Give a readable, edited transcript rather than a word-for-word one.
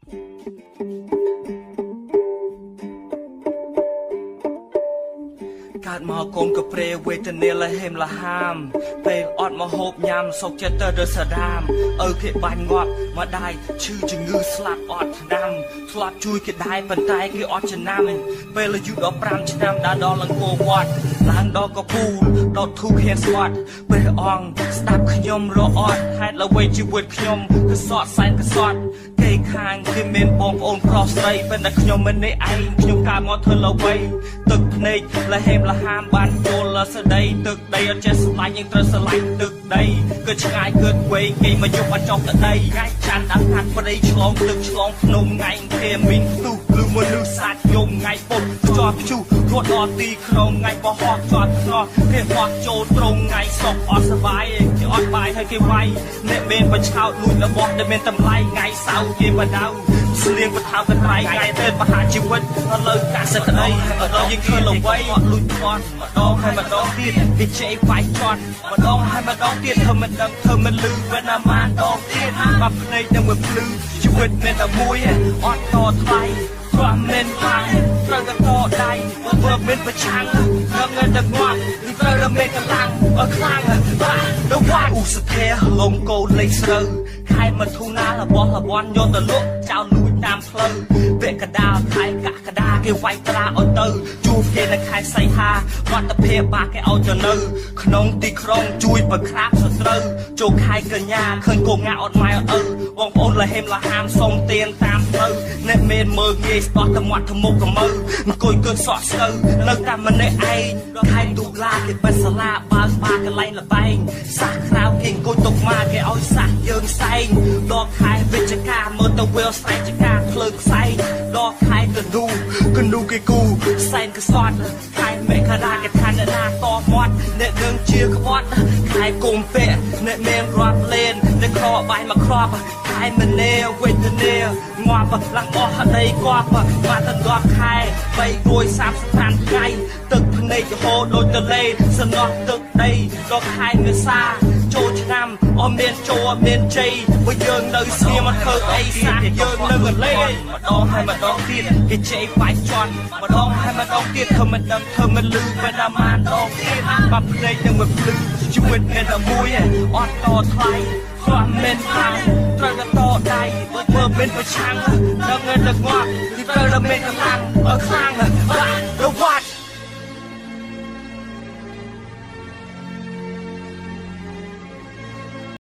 កើតមកកូនកប្រេវេទនាលហេមលហាមពេលអត់មកហូបញ៉ាំសុកចិត្តទៅដល់សាដាមឪគេបាញ់ងាប់មកដៃឈឺជំងឺស្លាប់អត់ស្ដាំធ្លាប់ជួយគេដែរប៉ុន្តែគេអត់ចំណាំពេលអាយុ15ឆ្នាំដើរដល់អង្គរវត្តឡើងដល់កពូលដុតធូបហ៊ានស្វាត់ព្រះអង្គស្ដាប់ខ្ញុំរអត់ហេតុអ្វីជីវិតខ្ញុំគឺសក់សែនកសត់គេខាងគេមានបងប្អូនប្រុសស្រីប៉ុន្តែខ្ញុំមិននេះឯងខ្ញុំកើតមកធ្វើល្វីទឹកភ្នែកលហេមលហាមបានចូលស្ដីទឹកដីអត់ចេះស្លាញ់យើងត្រូវស្រឡាញ់ទឹកដីគឺឆ្ងាយគឺវែងគេមកយកអត់ចង់ទៅដីថ្ងៃច័ន្ទដាក់ខាត់ព្រៃឆ្លងទឹកឆ្លងភ្នំថ្ងៃគេមីងផ្ទុះឬមនុស្សសាច់យំថ្ងៃពុតជាប់ជុះរត់ដល់ទីក្រុងថ្ងៃបោះហោះជាប់ឆ្ងល់គេបោះចូលត្រង់ថ្ងៃសុកអត់សបាយគេអត់បាយហើយគេវាយអ្នកមានបឆោតលួចរបស់ដែលមានតម្លៃថ្ងៃសៅរ៍គេបដៅស្លៀងបថៅកត្រៃថ្ងៃទេមហាជីវិតឥឡូវកាសក្តីដល់យើងឃើញល្បីអត់លួចផន់ម្ដងហើយម្ដងទៀតគេជេរវាយជន់ម្ដងហើយម្ដងទៀតធ្វើមិនដឹងធ្វើមិនលឺវិញណាម៉ានដងទៀតបាត់ភ្នែកនឹងមួយភ្លឺជីវិតមានតែមួយអត់តថ្លៃព្រោះមិនខាងត្រូវតែតដៃធ្វើមានប្រឆាំងនឹងតែងាប់ឬត្រូវតែមានកម្លាំងអត់ខ្លាំងបាទទៅវាយឧសភាលងកូនលេខស្រូវខែមិថុនារបស់លបន់យកទៅលក់ចោលលួចតាមផ្លូវពាក់កដាលខែកក្កដាគេវាយត្រាឲ្យទៅជួបគេនៅខែសីហាវត្តភាពបាគេឲ្យទៅនៅក្នុងទីក្រុងជួយបង្ក្រាបសត្រូវចូលខែកញ្ញាឃើញកូនងាអត់ម៉ែអត់ឪបងប្អូនលហេមលហាមសុំទៀនតាមផ្លូវអ្នកមានមើលងាយស្ដោះទៅមាត់ទៅមុខទៅមើលអង្គុយគិតសក់ស្រូវនៅតែម្នាក់ឯងខែតុលាគេបិទសាលាបើកបារកន្លែងលបែងសាសក្រៅគេអង្គុយទុកមកគេឲ្យសាសយើងសែងដល់ខែវិច្ឆិកាមើលទៅវាលស្រែចកាភ្លើងផ្សែងដល់ខែកណ្ឌូគេគូសែនកសត់ខែមករាគេឋានណាតមាត់អ្នកនឹងជាខ្វាត់ខែកុម្ភៈអ្នកមានរាប់លេនអ្នកខបាយមកគ្រាប់ខែមនេវេទនាងាប់ឡើងអស់ដីគប់មកទៅ10ខែ335ថ្ងៃទឹកភ្នែកហូរដូចទលេសំណោះទឹកដីដល់ខែមេសាចូលឆ្នាំអមមានចូលអមមានជ័យព្រោះយើងនៅស្ងៀមអត់ធ្វើអីសាសយើងនៅកលេម្ដងហើយម្ដងទៀតគេជេរវាយជន់ម្ដងហើយម្ដងទៀតធ្វើមិនដឹងធ្វើមិនលឺពេលណាម៉ានដងទៀតបាត់ភ្នែកនឹងមួយភ្លឺជីវិតមានតែមួយអត់តថ្លៃព្រោះមិនខាងត្រូវតែតដៃធ្វើមានប្រឆាំងនឹងតែងាប់ទីត្រូវតែមានកម្លាំងខ្លាំងបាទ